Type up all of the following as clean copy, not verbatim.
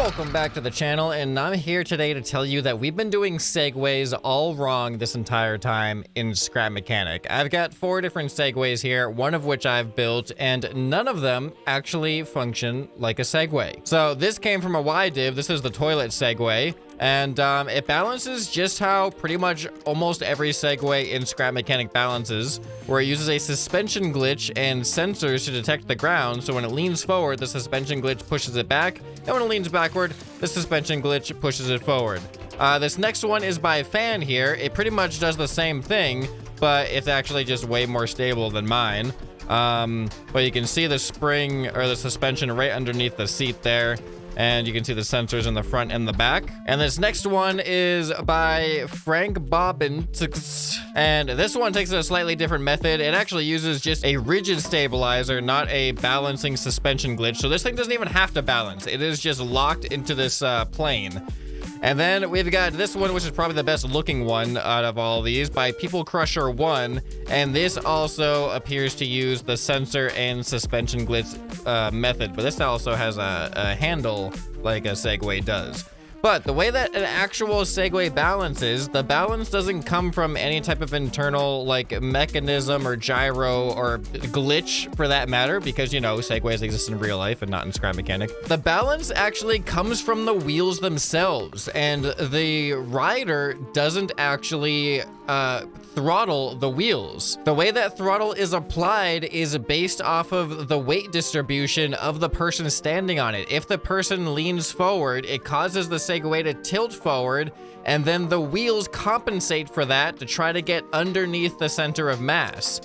Welcome back to the channel, and I'm here today to tell you that we've been doing segways all wrong this entire time in Scrap Mechanic. I've got 4 different segways here, one of which I've built, and none of them actually function like a segway. So this came from a Y div. This is the toilet segway, and it balances just how pretty much almost every segway in Scrap Mechanic balances, where it uses a suspension glitch and sensors to detect the ground, so when it leans forward, the suspension glitch pushes it back, and when it leans backward, the suspension glitch pushes it forward. This next one is by Fan here. It pretty much does the same thing, but it's actually just way more stable than mine. But you can see the spring or the suspension right underneath the seat there. And you can see the sensors in the front and the back. And this next one is by Frank Bobbin. And this one takes a slightly different method. It actually uses just a rigid stabilizer, not a balancing suspension glitch. So this thing doesn't even have to balance. It is just locked into this plane. And then we've got this one, which is probably the best looking one out of all of these, by People Crusher 1. And this also appears to use the sensor and suspension glitch method, but this also has a handle like a Segway does. But the way that an actual Segway balances, the balance doesn't come from any type of internal like mechanism or gyro or glitch for that matter, because you know, Segways exist in real life and not in Scrap Mechanic. The balance actually comes from the wheels themselves, and the rider doesn't actually throttle the wheels. The way that throttle is applied is based off of the weight distribution of the person standing on it. If the person leans forward, it causes the Segway to tilt forward, and then the wheels compensate for that to try to get underneath the center of mass,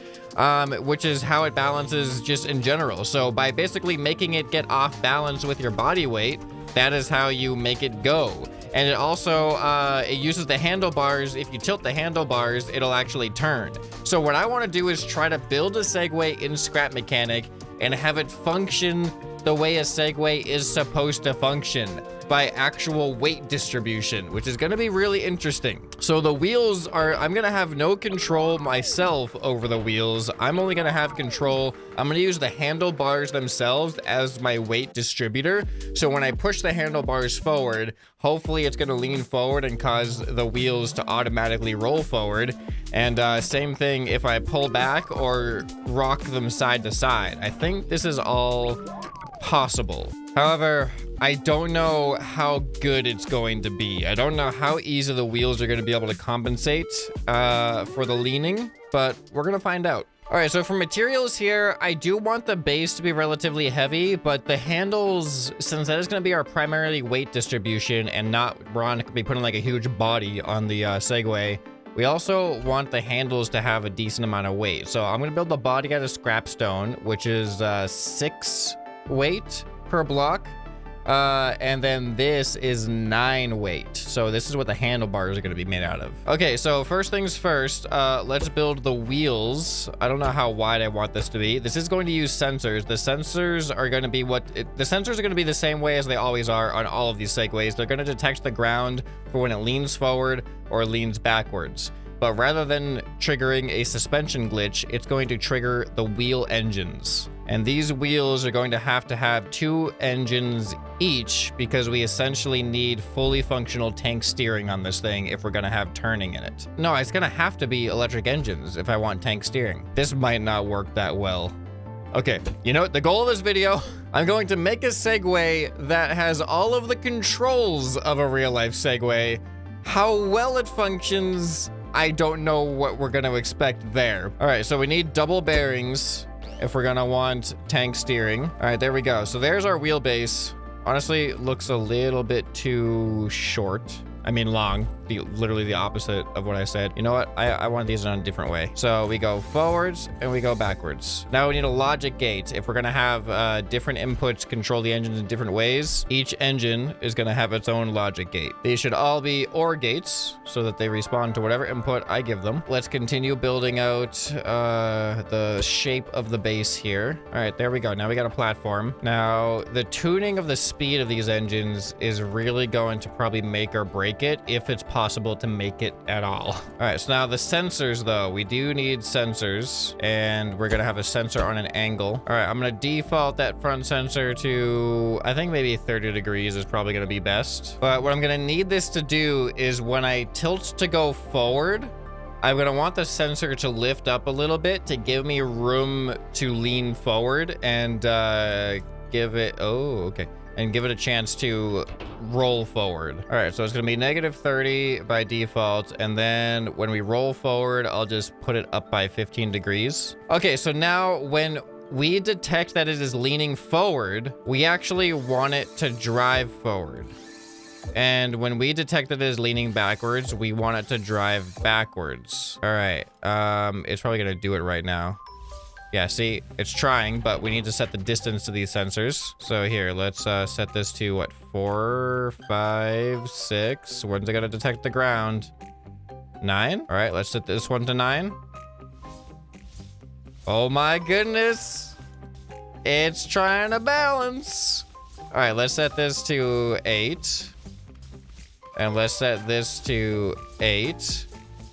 which is how it balances just in general. So by basically making it get off balance with your body weight, that is how you make it go. And it also, it uses the handlebars. If you tilt the handlebars, it'll actually turn. So what I want to do is try to build a Segway in Scrap Mechanic and have it function the way a Segway is supposed to function, by actual weight distribution, which is going to be really interesting. So the wheels are, I'm going to have no control myself over the wheels. I'm only going to have control. I'm going to use the handlebars themselves as my weight distributor. So when I push the handlebars forward, hopefully it's going to lean forward and cause the wheels to automatically roll forward. And same thing if I pull back or rock them side to side. I think this is all possible. However, I don't know how good it's going to be. I don't know how easy the wheels are going to be able to compensate for the leaning, but we're going to find out. All right, so for materials here, I do want the base to be relatively heavy, but the handles, since that is going to be our primarily weight distribution and not Ron could be putting like a huge body on the Segway, we also want the handles to have a decent amount of weight. So I'm going to build the body out of scrap stone, which is 6 weight per block. And then this is 9 weight. So this is what the handlebars are going to be made out of. Okay, so first things first, let's build the wheels. I don't know how wide I want this to be. This is going to use sensors. The sensors are going to be the sensors are going to be the same way as they always are on all of these Segways. They're going to detect the ground for when it leans forward or leans backwards. But rather than triggering a suspension glitch, it's going to trigger the wheel engines. And these wheels are going to have 2 engines each, because we essentially need fully functional tank steering on this thing if we're going to have turning in it. No, it's going to have to be electric engines if I want tank steering. This might not work that well. Okay, you know what? The goal of this video, I'm going to make a Segway that has all of the controls of a real-life Segway. How well it functions, I don't know what we're going to expect there. All right, so we need double bearings if we're gonna want tank steering. All right, there we go. So there's our wheelbase. Honestly, looks a little bit too short. I mean long, literally the opposite of what I said. You know what? I want these done a different way. So we go forwards and we go backwards. Now we need a logic gate. If we're gonna have different inputs control the engines in different ways, each engine is gonna have its own logic gate. These should all be OR gates so that they respond to whatever input I give them. Let's continue building out the shape of the base here. All right, there we go. Now we got a platform. Now the tuning of the speed of these engines is really going to probably make or break make it, if it's possible to make it at all. All right, so now the sensors though, we do need sensors, and we're gonna have a sensor on an angle. All right, I'm gonna default that front sensor to, I think maybe 30 degrees is probably gonna be best. But what I'm gonna need this to do is when I tilt to go forward, I'm gonna want the sensor to lift up a little bit to give me room to lean forward and give it, and give it a chance to roll forward. All right, so it's gonna be -30 by default, and then when we roll forward, I'll just put it up by 15 degrees. Okay, so now when we detect that it is leaning forward, we actually want it to drive forward. And when we detect that it is leaning backwards, we want it to drive backwards. All right, it's probably gonna do it right now. Yeah, see, it's trying, but we need to set the distance to these sensors. So here, let's set this to what, 4, 5, 6. When's it gonna detect the ground? 9? All right, let's set this one to 9. Oh my goodness. It's trying to balance. All right, let's set this to 8. And let's set this to 8.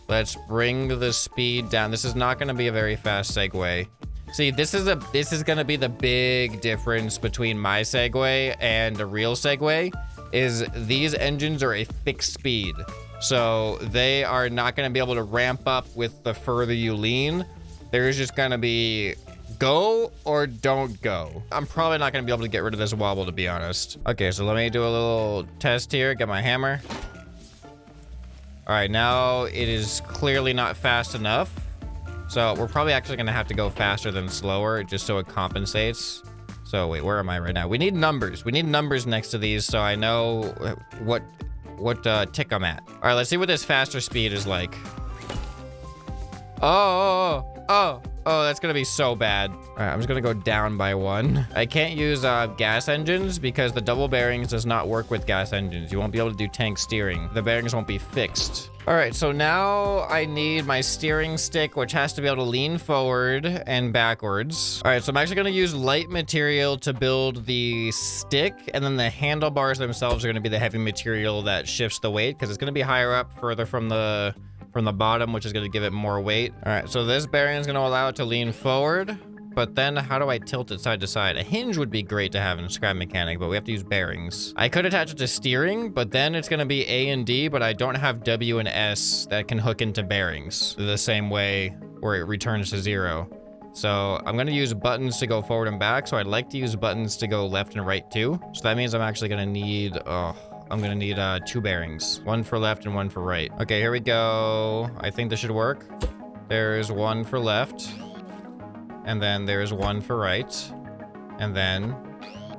Let's bring the speed down. This is not gonna be a very fast Segway. See, this is gonna be the big difference between my Segway and a real Segway, is these engines are a fixed speed. So they are not gonna be able to ramp up with the further you lean. There's just gonna be go or don't go. I'm probably not gonna be able to get rid of this wobble, to be honest. Okay, so let me do a little test here, get my hammer. All right, now it is clearly not fast enough. So we're probably actually gonna have to go faster than slower just so it compensates. So wait, where am I right now? We need numbers. We need numbers next to these so I know what tick I'm at. All right, let's see what this faster speed is like. Oh, that's gonna be so bad. All right, I'm just gonna go down by 1. I can't use gas engines because the double bearings does not work with gas engines. You won't be able to do tank steering. The bearings won't be fixed. All right, so now I need my steering stick, which has to be able to lean forward and backwards. All right, so I'm actually gonna use light material to build the stick, and then the handlebars themselves are gonna be the heavy material that shifts the weight, because it's gonna be higher up, further from the bottom, which is gonna give it more weight. All right, so this bearing is gonna allow it to lean forward, but then how do I tilt it side to side? A hinge would be great to have in Scrap Mechanic, but we have to use bearings. I could attach it to steering, but then it's gonna be A and D, but I don't have W and S that can hook into bearings the same way where it returns to 0. So I'm gonna use buttons to go forward and back, so I'd like to use buttons to go left and right too. So that means I'm actually gonna need, I'm gonna need 2 bearings, 1 for left and 1 for right. Okay, here we go. I think this should work. There's 1 for left, and then there's 1 for right, and then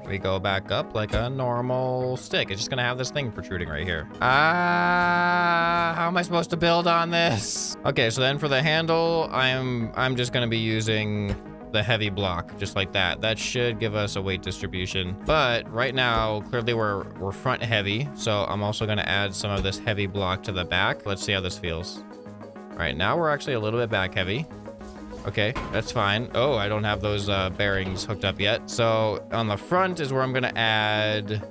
we go back up like a normal stick. It's just gonna have this thing protruding right here. How am I supposed to build on this? Okay, so then for the handle, I'm just gonna be using the heavy block, just like that. That should give us a weight distribution. But right now, clearly we're front heavy, so I'm also gonna add some of this heavy block to the back. Let's see how this feels. All right, now we're actually a little bit back heavy. Okay, that's fine. Oh, I don't have those bearings hooked up yet. So on the front is where I'm gonna add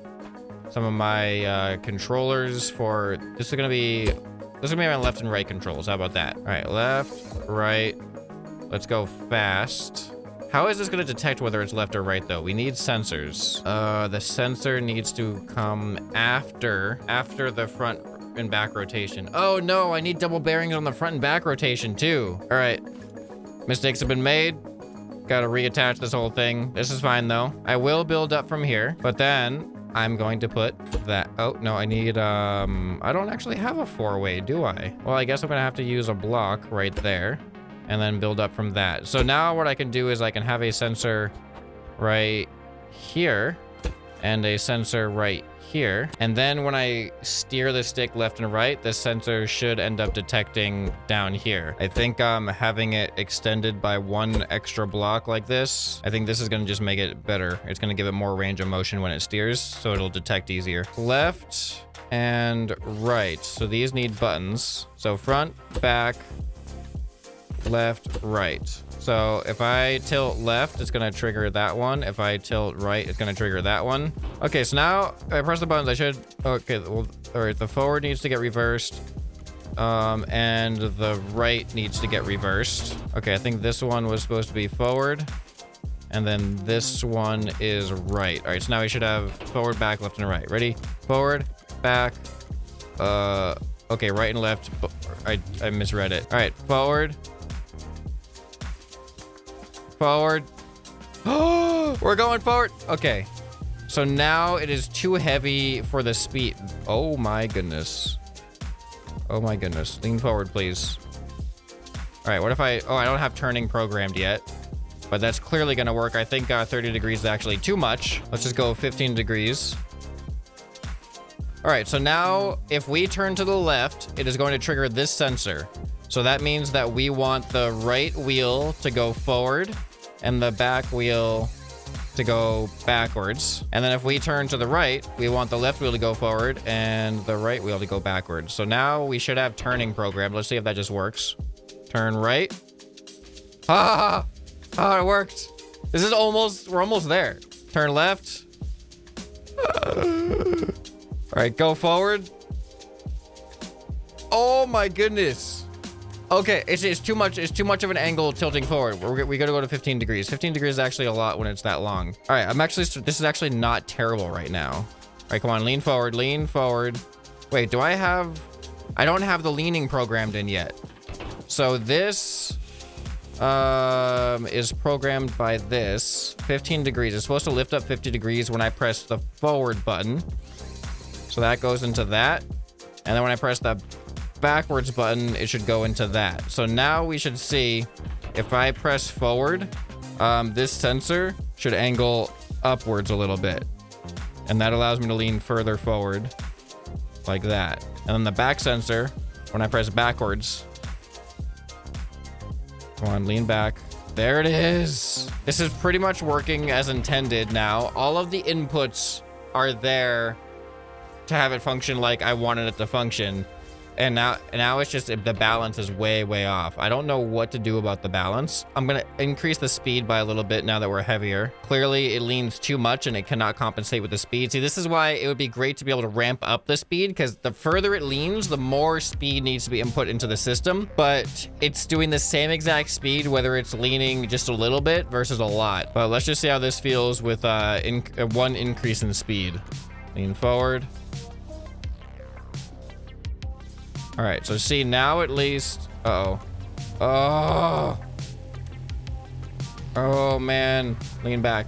some of my controllers for, this is gonna be my left and right controls. How about that? All right, left, right. Let's go fast. How is this gonna detect whether it's left or right though? We need sensors. The sensor needs to come after the front and back rotation. Oh no, I need double bearings on the front and back rotation too. All right, mistakes have been made. Gotta reattach this whole thing. This is fine though. I will build up from here, but then I'm going to put that, oh no, I need, I don't actually have a 4-way, do I? Well, I guess I'm gonna have to use a block right there and then build up from that. So now what I can do is I can have a sensor right here and a sensor right here. And then when I steer the stick left and right, the sensor should end up detecting down here. I think having it extended by 1 extra block like this, I think this is gonna just make it better. It's gonna give it more range of motion when it steers, so it'll detect easier. Left and right. So these need buttons. So front, back, left, right. So if I tilt left, it's gonna trigger that one. If I tilt right, it's gonna trigger that one. Okay, so now I press the buttons. I should, okay, well, all right, the forward needs to get reversed. And the right needs to get reversed. Okay, I think this one was supposed to be forward. And then this one is right. All right, so now we should have forward, back, left, and right. Ready? Forward, back. Okay, right and left. I misread it. All right, forward. Forward. Oh, we're going forward. Okay. So now it is too heavy for the speed. Oh my goodness. Oh my goodness. Lean forward, please. All right, what if I don't have turning programmed yet, but that's clearly gonna work. I think 30 degrees is actually too much. Let's just go 15 degrees. All right, so now if we turn to the left, it is going to trigger this sensor. So that means that we want the right wheel to go forward and the back wheel to go backwards. And then if we turn to the right, we want the left wheel to go forward and the right wheel to go backwards. So now we should have turning programmed. Let's see if that just works. Turn right. Ah, it worked. This is we're almost there. Turn left. All right, go forward. Oh my goodness. Okay, it's too much. It's too much of an angle tilting forward. We gotta go to 15 degrees. 15 degrees is actually a lot when it's that long. All right, this is actually not terrible right now. All right, come on, lean forward, lean forward. Wait, I don't have the leaning programmed in yet. So this is programmed by this 15 degrees. It's supposed to lift up 50 degrees when I press the forward button. So that goes into that. And then when I press the backwards button, it should go into that. So now we should see if I press forward, this sensor should angle upwards a little bit. And that allows me to lean further forward like that. And then the back sensor, when I press backwards, come on, lean back. There it is. This is pretty much working as intended now. All of the inputs are there to have it function like I wanted it to function. And now it's just the balance is way off. I don't know what to do about the balance. I'm gonna increase the speed by a little bit now that we're heavier. Clearly it leans too much and it cannot compensate with the speed. See, this is why it would be great to be able to ramp up the speed, because the further it leans, the more speed needs to be input into the system. But it's doing the same exact speed, whether it's leaning just a little bit versus a lot. But let's just see how this feels with one increase in speed. Lean forward. All right, so see now at least, oh man, lean back,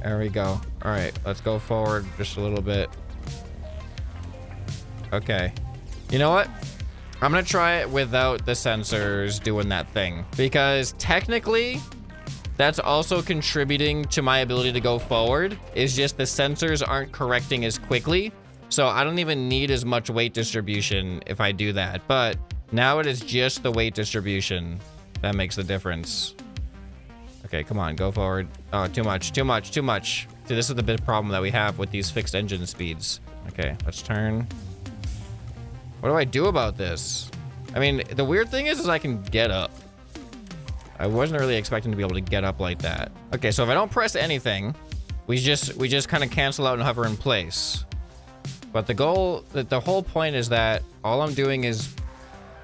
there we go. All right, let's go forward just a little bit. Okay, you know what, I'm gonna try it without the sensors doing that thing, because technically that's also contributing to my ability to go forward. Is just the sensors aren't correcting as quickly. So I don't even need as much weight distribution if I do that. But now it is just the weight distribution that makes the difference. Okay, come on, go forward. Oh, too much. See, this is the big problem that we have with these fixed engine speeds. Okay, let's turn. What do I do about this? I mean, the weird thing is I can get up. I wasn't really expecting to be able to get up like that. Okay, so if I don't press anything, we just kind of cancel out and hover in place. But the whole point is that all I'm doing is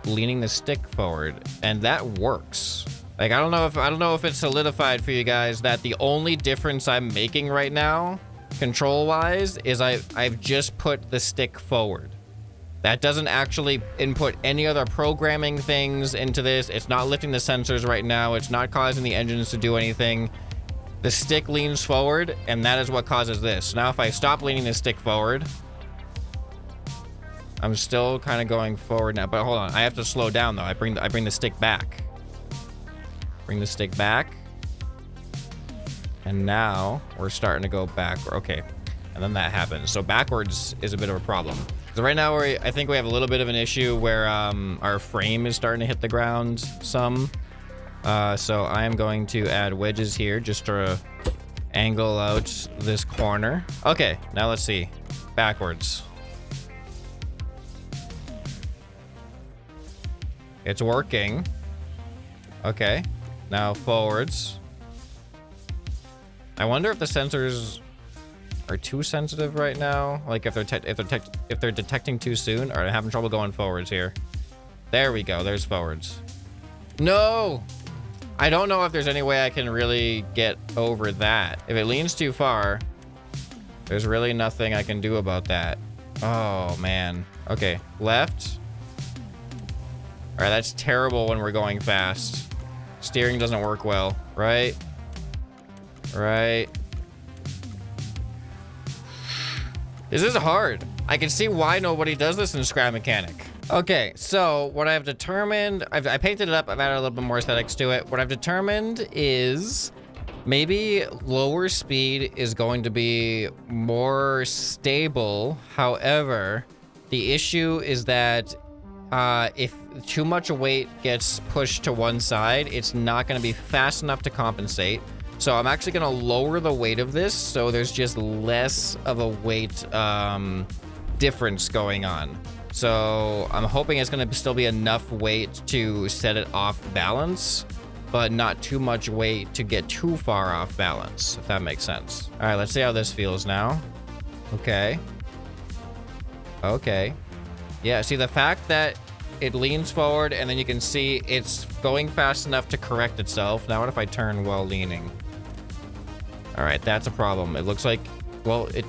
leaning the stick forward, and that works. Like, I don't know if it's solidified for you guys that the only difference I'm making right now, control-wise, is I've just put the stick forward. That doesn't actually input any other programming things into this. It's not lifting the sensors right now. It's not causing the engines to do anything. The stick leans forward, and that is what causes this. Now, if I stop leaning the stick forward, I'm still kind of going forward now, but hold on. I have to slow down though. I bring the stick back. Bring the stick back. And now we're starting to go back. Okay. And then that happens. So backwards is a bit of a problem. So right now I think we have a little bit of an issue where our frame is starting to hit the ground some. So I am going to add wedges here just to angle out this corner. Okay, now let's see. Backwards. It's working. Okay. Now forwards. I wonder if the sensors are too sensitive right now. Like if they're detecting too soon, or having trouble going forwards here. There we go. There's forwards. No! I don't know if there's any way I can really get over that. If it leans too far, there's really nothing I can do about that. Oh, man. Okay, left. All right, that's terrible when we're going fast. Steering doesn't work well. Right. Right. This is hard. I can see why nobody does this in Scrap Mechanic. Okay, so what I've determined, I painted it up, I've added a little bit more aesthetics to it. What I've determined is maybe lower speed is going to be more stable. However, the issue is that if too much weight gets pushed to one side, it's not going to be fast enough to compensate. So I'm actually going to lower the weight of this so there's just less of a weight difference going on. So I'm hoping it's going to still be enough weight to set it off balance, but not too much weight to get too far off balance, if that makes sense. All right, let's see how this feels now. Okay. Okay. Yeah, see the fact that it leans forward and then you can see it's going fast enough to correct itself. Now what if I turn while leaning? All right, that's a problem. It looks like, well, it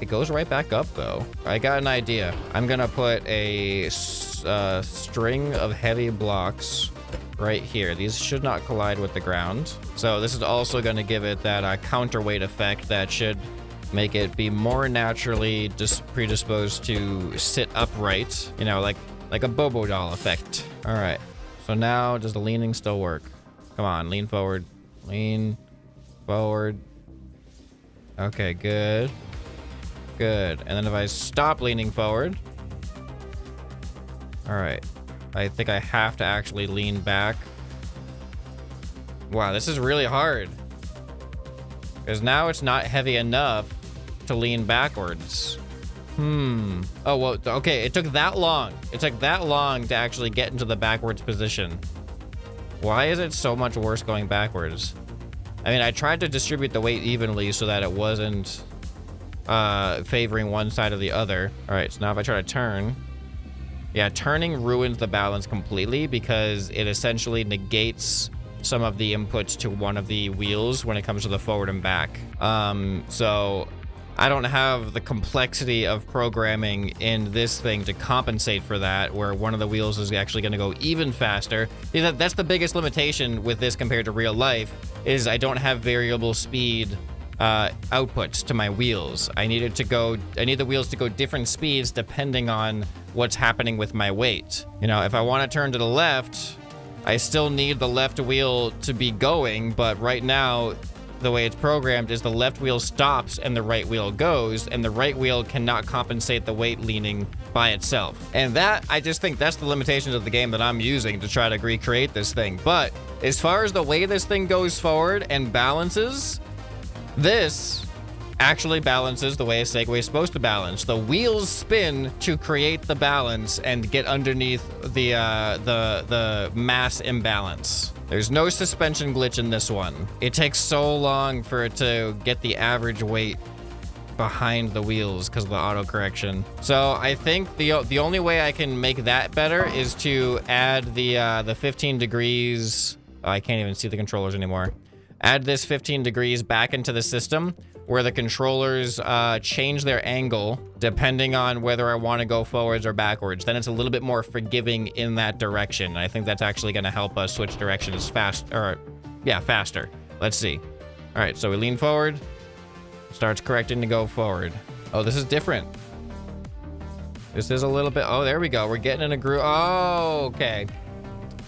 goes right back up though. I got an idea. I'm gonna put a string of heavy blocks right here. These should not collide with the ground. So this is also gonna give it that counterweight effect that should make it be more naturally predisposed to sit upright. You know, like a Bobo doll effect. All right. So now does the leaning still work? Come on, lean forward. Lean forward. Okay, good. Good. And then if I stop leaning forward. All right. I think I have to actually lean back. Wow, this is really hard. Because now it's not heavy enough to lean backwards. Oh, well, okay. It took that long. It took that long to actually get into the backwards position. Why is it so much worse going backwards? I mean, I tried to distribute the weight evenly so that it wasn't favoring one side or the other. All right, so now if I try to turn, yeah, turning ruins the balance completely because it essentially negates some of the inputs to one of the wheels when it comes to the forward and back. So I don't have the complexity of programming in this thing to compensate for that, where one of the wheels is actually going to go even faster. That's the biggest limitation with this compared to real life, is I don't have variable speed outputs to my wheels. I need the wheels to go different speeds depending on what's happening with my weight. You know, if I want to turn to the left, I still need the left wheel to be going, but right now, the way it's programmed is the left wheel stops and the right wheel goes, and the right wheel cannot compensate the weight leaning by itself. And that, I just think that's the limitations of the game that I'm using to try to recreate this thing. But as far as the way this thing goes forward and balances, this actually balances the way a Segway is supposed to balance. The wheels spin to create the balance and get underneath the mass imbalance. There's no suspension glitch in this one. It takes so long for it to get the average weight behind the wheels because of the auto correction. So I think the only way I can make that better is to add the 15 degrees. Oh, I can't even see the controllers anymore. Add this 15 degrees back into the system where the controllers change their angle depending on whether I want to go forwards or backwards. Then it's a little bit more forgiving in that direction. I think that's actually going to help us switch directions faster. Let's see. All right, so we lean forward. Starts correcting to go forward. Oh, this is different. This is a little bit... Oh, there we go. We're getting in a groove. Oh, okay.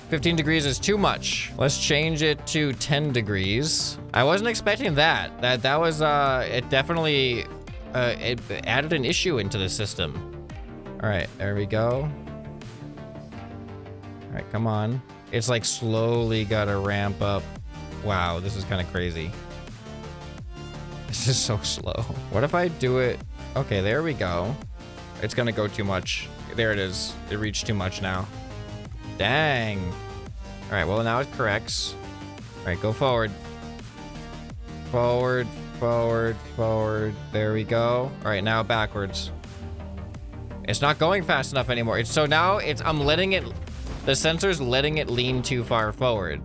15 degrees is too much. Let's change it to 10 degrees. I wasn't expecting that. That was, it definitely, it added an issue into the system. All right, there we go. All right, come on. It's like slowly gotta ramp up. Wow, this is kind of crazy. This is so slow. What if I do it? Okay, there we go. It's gonna go too much. There it is. It reached too much now. Dang. All right, well, now it corrects. All right, go forward. Forward, forward, forward. There we go. All right, now backwards. It's not going fast enough anymore. I'm letting it, the sensor's letting it lean too far forward.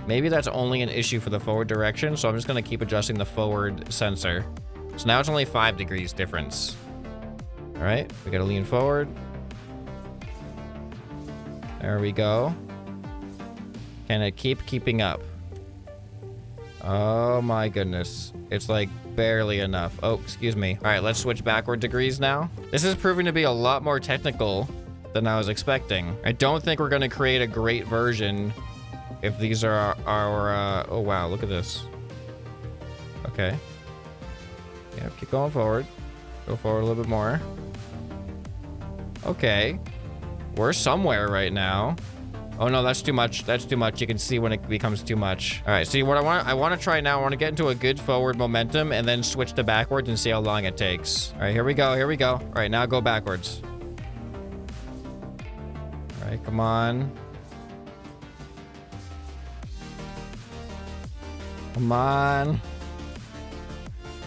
Maybe that's only an issue for the forward direction, so I'm just gonna keep adjusting the forward sensor. So now it's only 5 degrees difference. All right, we gotta lean forward. There we go. Can it keep keeping up? Oh my goodness. It's like barely enough. Oh, excuse me. All right, let's switch backward degrees now. This is proving to be a lot more technical than I was expecting. I don't think we're gonna create a great version if these are our oh wow, look at this. Okay. Yeah, keep going forward. Go forward a little bit more. Okay. We're somewhere right now. Oh no, that's too much. That's too much. You can see when it becomes too much. All right, see what I want to try now. I want to get into a good forward momentum and then switch to backwards and see how long it takes. All right, here we go. Here we go. All right, now go backwards. All right, come on. Come on.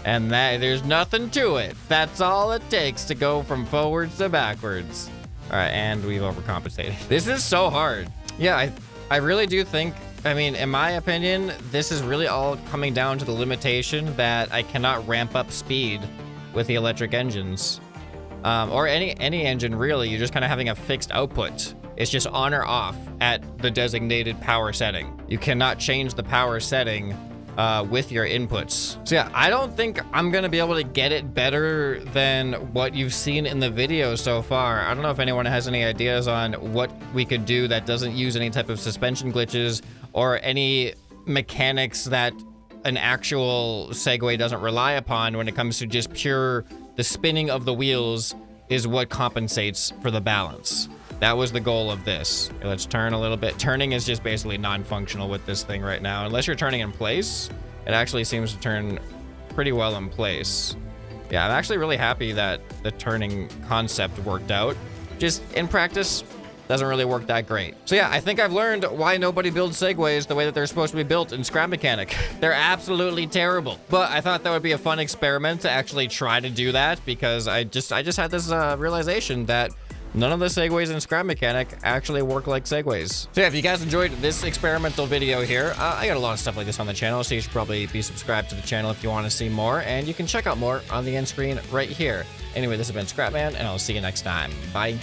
And there's nothing to it. That's all it takes to go from forwards to backwards. All right, and we've overcompensated. This is so hard. Yeah, I really do think, I mean, in my opinion, this is really all coming down to the limitation that I cannot ramp up speed with the electric engines. Or any engine, really. You're just kind of having a fixed output. It's just on or off at the designated power setting. You cannot change the power setting with your inputs. So yeah, I don't think I'm gonna be able to get it better than what you've seen in the video so far. I don't know if anyone has any ideas on what we could do that doesn't use any type of suspension glitches or any mechanics that an actual Segway doesn't rely upon when it comes to just pure, the spinning of the wheels is what compensates for the balance. That was the goal of this. Let's turn a little bit. Turning is just basically non-functional with this thing right now. Unless you're turning in place, it actually seems to turn pretty well in place. Yeah, I'm actually really happy that the turning concept worked out. Just in practice, doesn't really work that great. So yeah, I think I've learned why nobody builds Segways the way that they're supposed to be built in Scrap Mechanic. They're absolutely terrible. But I thought that would be a fun experiment to actually try to do that because I just had this realization that none of the Segways in Scrap Mechanic actually work like Segways. So yeah, if you guys enjoyed this experimental video here, I got a lot of stuff like this on the channel, so you should probably be subscribed to the channel if you want to see more, and you can check out more on the end screen right here. Anyway, this has been ScrapMan, and I'll see you next time. Bye.